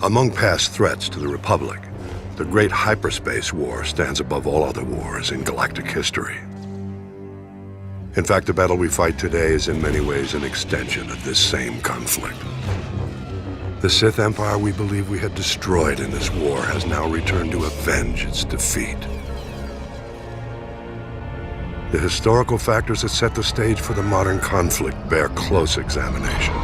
Among past threats to the Republic, the Great Hyperspace War stands above all other wars in galactic history. In fact, the battle we fight today is in many ways an extension of this same conflict. The Sith Empire we believe we had destroyed in this war has now returned to avenge its defeat. The historical factors that set the stage for the modern conflict bear close examination.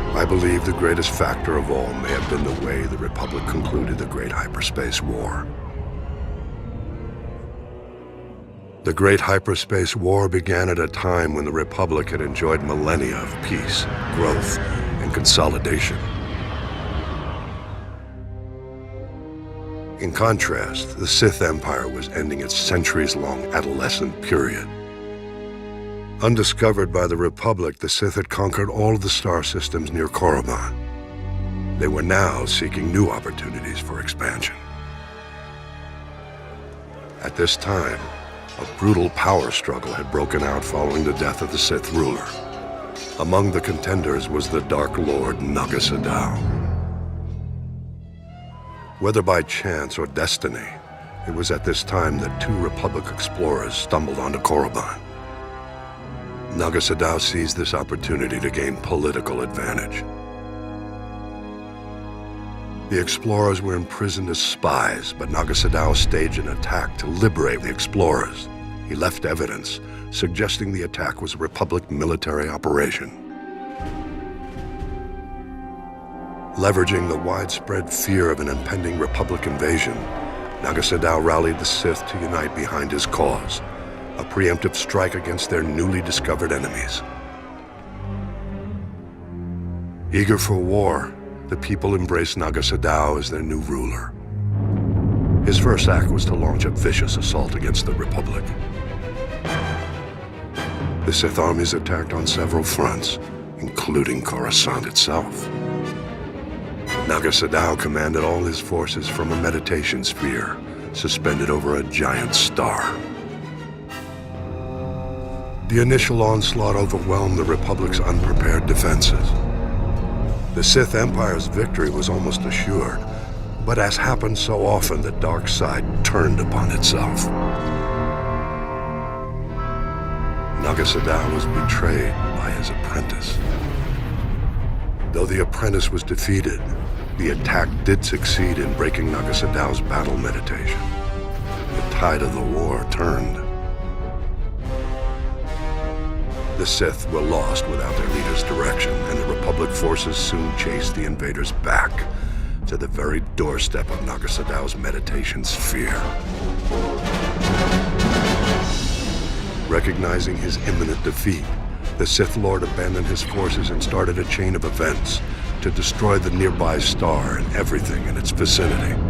I believe the greatest factor of all may have been the way the Republic concluded the Great Hyperspace War. The Great Hyperspace War began at a time when the Republic had enjoyed millennia of peace, growth, and consolidation. In contrast, the Sith Empire was ending its centuries-long adolescent period. Undiscovered by the Republic, the Sith had conquered all of the star systems near Korriban. They were now seeking new opportunities for expansion. At this time, a brutal power struggle had broken out following the death of the Sith ruler. Among the contenders was the Dark Lord Naga Sadow. Whether by chance or destiny, it was at this time that two Republic explorers stumbled onto Korriban. Naga Sadow seized this opportunity to gain political advantage. The explorers were imprisoned as spies, but Naga Sadow staged an attack to liberate the explorers. He left evidence, suggesting the attack was a Republic military operation. Leveraging the widespread fear of an impending Republic invasion, Naga Sadow rallied the Sith to unite behind his cause, a preemptive strike against their newly discovered enemies. Eager for war, the people embraced Naga Sadow as their new ruler. His first act was to launch a vicious assault against the Republic. The Sith armies attacked on several fronts, including Coruscant itself. Naga Sadow commanded all his forces from a meditation sphere, suspended over a giant star. The initial onslaught overwhelmed the Republic's unprepared defenses. The Sith Empire's victory was almost assured, but as happened so often, the dark side turned upon itself. Naga Sadow was betrayed by his apprentice. Though the apprentice was defeated, the attack did succeed in breaking Naga Sadow's battle meditation. The tide of the war turned. The Sith were lost without their leader's direction, and the Republic forces soon chased the invaders back to the very doorstep of Naga Sadow's meditation sphere. Recognizing his imminent defeat, the Sith Lord abandoned his forces and started a chain of events to destroy the nearby star and everything in its vicinity.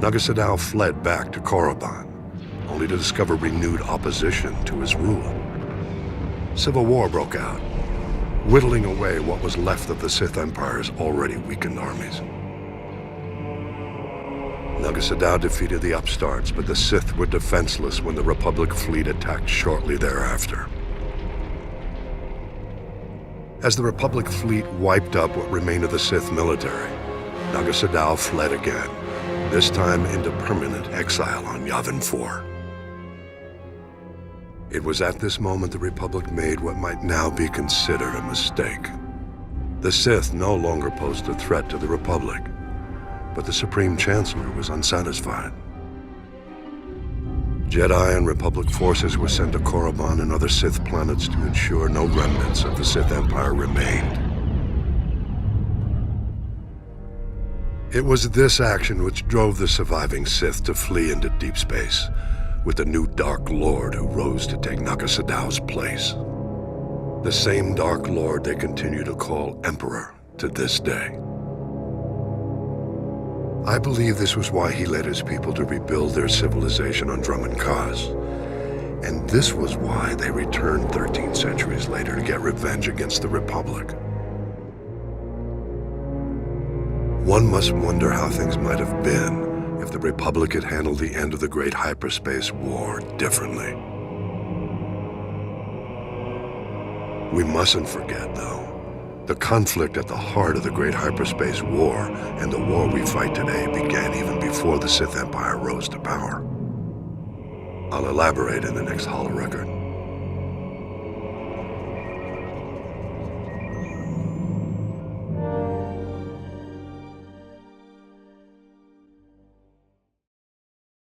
Naga Sadow fled back to Korriban, only to discover renewed opposition to his rule. Civil war broke out, whittling away what was left of the Sith Empire's already weakened armies. Naga Sadow defeated the upstarts, but the Sith were defenseless when the Republic fleet attacked shortly thereafter. As the Republic fleet wiped up what remained of the Sith military, Naga Sadow fled again, this time into permanent exile on Yavin 4. It was at this moment the Republic made what might now be considered a mistake. The Sith no longer posed a threat to the Republic, but the Supreme Chancellor was unsatisfied. Jedi and Republic forces were sent to Korriban and other Sith planets to ensure no remnants of the Sith Empire remained. It was this action which drove the surviving Sith to flee into deep space, with the new Dark Lord who rose to take Naga Sadow's place. The same Dark Lord they continue to call Emperor to this day. I believe this was why he led his people to rebuild their civilization on Drummond Kaz. And this was why they returned 13 centuries later to get revenge against the Republic. One must wonder how things might have been if the Republic had handled the end of the Great Hyperspace War differently. We mustn't forget, though, The conflict at the heart of the Great Hyperspace War and the war we fight today began even before the Sith Empire rose to power. I'll elaborate in the next holo record.